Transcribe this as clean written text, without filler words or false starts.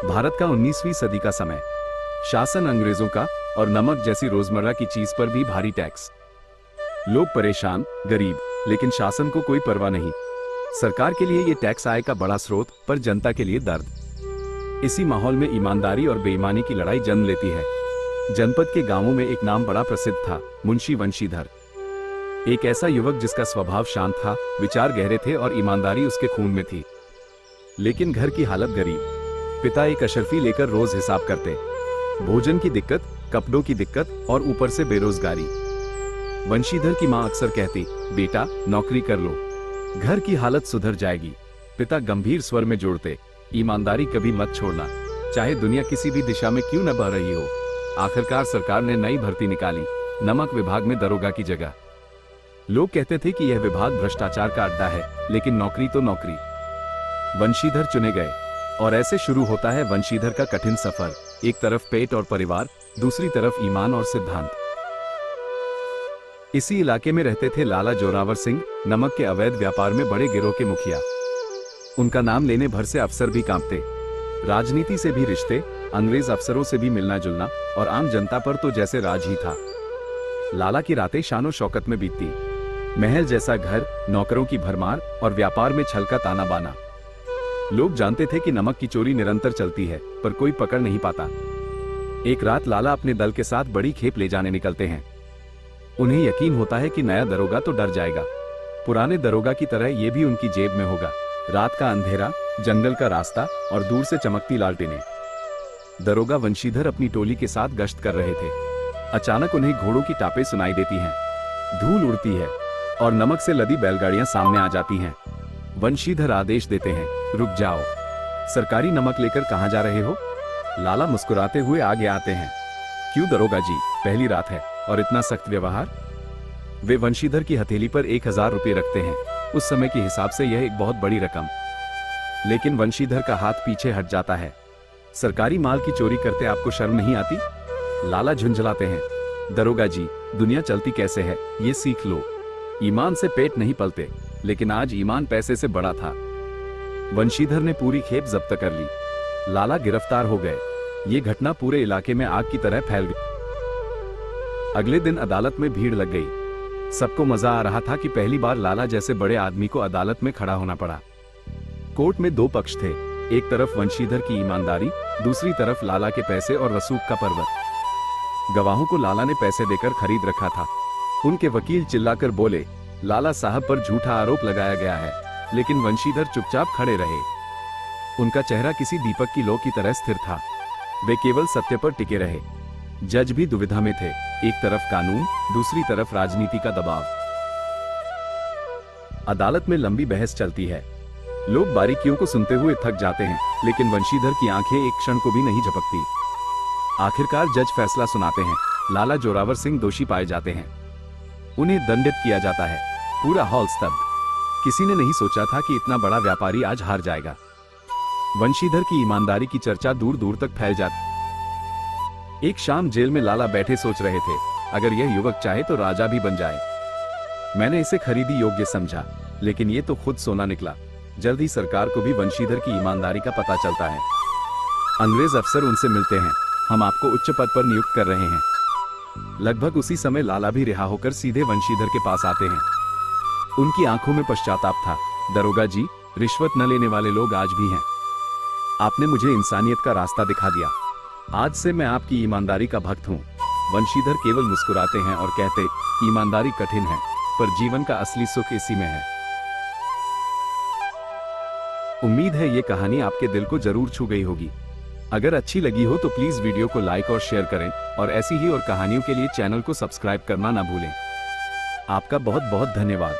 भारत का 19वीं सदी का समय, शासन अंग्रेजों का और नमक जैसी रोजमर्रा की चीज पर भी भारी टैक्स। लोग परेशान, गरीब, लेकिन शासन को कोई परवाह नहीं। सरकार के लिए ये टैक्स आय का बड़ा स्रोत, पर जनता के लिए दर्द। इसी माहौल में ईमानदारी और बेईमानी की लड़ाई जन्म लेती है। जनपद के गांवों में एक नाम बड़ा प्रसिद्ध था, मुंशी वंशीधर। एक ऐसा युवक जिसका स्वभाव शांत था, विचार गहरे थे और ईमानदारी उसके खून में थी। लेकिन घर की हालत गरीब। पिता एक अशर्फी लेकर रोज हिसाब करते, भोजन की दिक्कत, कपड़ों की दिक्कत और ऊपर से बेरोजगारी। वंशीधर की मां अक्सर कहती, बेटा नौकरी कर लो, घर की हालत सुधर जाएगी। पिता गंभीर स्वर में जोड़ते, ईमानदारी कभी मत छोड़ना, चाहे दुनिया किसी भी दिशा में क्यों न बह रही हो। आखिरकार सरकार ने नई भर्ती निकाली, नमक विभाग में दरोगा की जगह। लोग कहते थे कि यह विभाग भ्रष्टाचार का अड्डा है, लेकिन नौकरी तो नौकरी। वंशीधर चुने गए और ऐसे शुरू होता है वंशीधर का कठिन सफर। एक तरफ पेट और परिवार, दूसरी तरफ ईमान और सिद्धांत। इसी इलाके में रहते थे लाला जोरावर सिंह, नमक के अवैध व्यापार में बड़े गिरोह के मुखिया। उनका नाम लेने भर से अफसर भी कांपते। राजनीति से भी रिश्ते, अंग्रेज अफसरों से भी मिलना जुलना और आम जनता पर तो जैसे राज ही था। लाला की रातें शानो शौकत में बीतती। महल जैसा घर, नौकरों की भरमार और व्यापार में छल का ताना बाना। लोग जानते थे कि नमक की चोरी निरंतर चलती है, पर कोई पकड़ नहीं पाता। एक रात लाला अपने दल के साथ बड़ी खेप ले जाने निकलते हैं। उन्हें यकीन होता है कि नया दरोगा तो डर जाएगा, पुराने दरोगा की तरह ये भी उनकी जेब में होगा। रात का अंधेरा, जंगल का रास्ता और दूर से चमकती लालटेनें। दरोगा वंशीधर अपनी टोली के साथ गश्त कर रहे थे। अचानक उन्हें घोड़ों की टापें सुनाई देती हैं, धूल उड़ती है और नमक से लदी बैलगाड़ियां सामने आ जाती हैं। वंशीधर आदेश देते हैं, रुक जाओ, सरकारी नमक लेकर कहां जा रहे हो? लाला मुस्कुराते हुए आगे आते हैं। क्यों दरोगा जी, पहली रात है और इतना सख्त व्यवहार? वे वंशीधर की हथेली पर 1000 रुपये रखते हैं। उस समय के हिसाब से यह एक बहुत बड़ी रकम। लेकिन वंशीधर का हाथ पीछे हट जाता है। सरकारी माल की चोरी करते आपको शर्म नहीं आती? लाला झुंझलाते हैं, दरोगा जी, दुनिया चलती कैसे है ये सीख लो। ईमान से पेट नहीं पलते, लेकिन आज ईमान पैसे से बड़ा था। वंशीधर ने पूरी खेप जब्त कर ली। लाला गिरफ्तार हो गए। ये घटना पूरे इलाके में आग की तरह फैल गई। अगले दिन अदालत में भीड़ लग गई। सबको मजा आ रहा था कि पहली बार लाला जैसे बड़े आदमी को अदालत में खड़ा होना पड़ा। कोर्ट में दो पक्ष थे, एक तरफ वंशीधर की ईमानदारी, दूसरी तरफ लाला के पैसे और रसूख का पर्वत। गवाहों को लाला ने पैसे देकर खरीद रखा था। उनके वकील चिल्लाकर बोले, लाला साहब पर झूठा आरोप लगाया गया है, लेकिन वंशीधर चुपचाप खड़े रहे। उनका चेहरा किसी दीपक की लौ की तरह स्थिर था। वे केवल सत्य पर टिके रहे। जज भी दुविधा में थे, एक तरफ कानून, दूसरी तरफ राजनीति का दबाव। अदालत में लंबी बहस चलती है। लोग बारीकियों को सुनते हुए थक जाते हैं, लेकिन वंशीधर की आंखें एक क्षण को भी नहीं झपकती। आखिरकार जज फैसला सुनाते हैं, लाला जोरावर सिंह दोषी पाए जाते हैं। उन्हें दंडित किया जाता है। पूरा हॉल स्तब्ध। किसी ने नहीं सोचा था कि इतना बड़ा व्यापारी आज हार जाएगा। वंशीधर की ईमानदारी की चर्चा दूर दूर तक फैल जाती। एक शाम जेल में लाला बैठे सोच रहे थे, अगर यह युवक चाहे तो राजा भी बन जाए। मैंने इसे खरीदी योग्य समझा, लेकिन ये तो खुद सोना निकला। जल्द ही सरकार को भी वंशीधर की ईमानदारी का पता चलता है। अंग्रेज अफसर उनसे मिलते हैं, हम आपको उच्च पद पर नियुक्त कर रहे हैं। लगभग उसी समय लाला भी रिहा होकर सीधे वंशीधर के पास आते हैं। उनकी आंखों में पश्चाताप था। दरोगा जी, रिश्वत न लेने वाले लोग आज भी हैं। आपने मुझे इंसानियत का रास्ता दिखा दिया। आज से मैं आपकी ईमानदारी का भक्त हूँ। वंशीधर केवल मुस्कुराते हैं और कहते, ईमानदारी कठिन है, पर जीवन का असली सुख इसी में है। उम्मीद है ये कहानी आपके दिल को जरूर छू गई होगी। अगर अच्छी लगी हो तो प्लीज वीडियो को लाइक और शेयर करें और ऐसी ही और कहानियों के लिए चैनल को सब्सक्राइब करना ना भूलें। आपका बहुत बहुत धन्यवाद।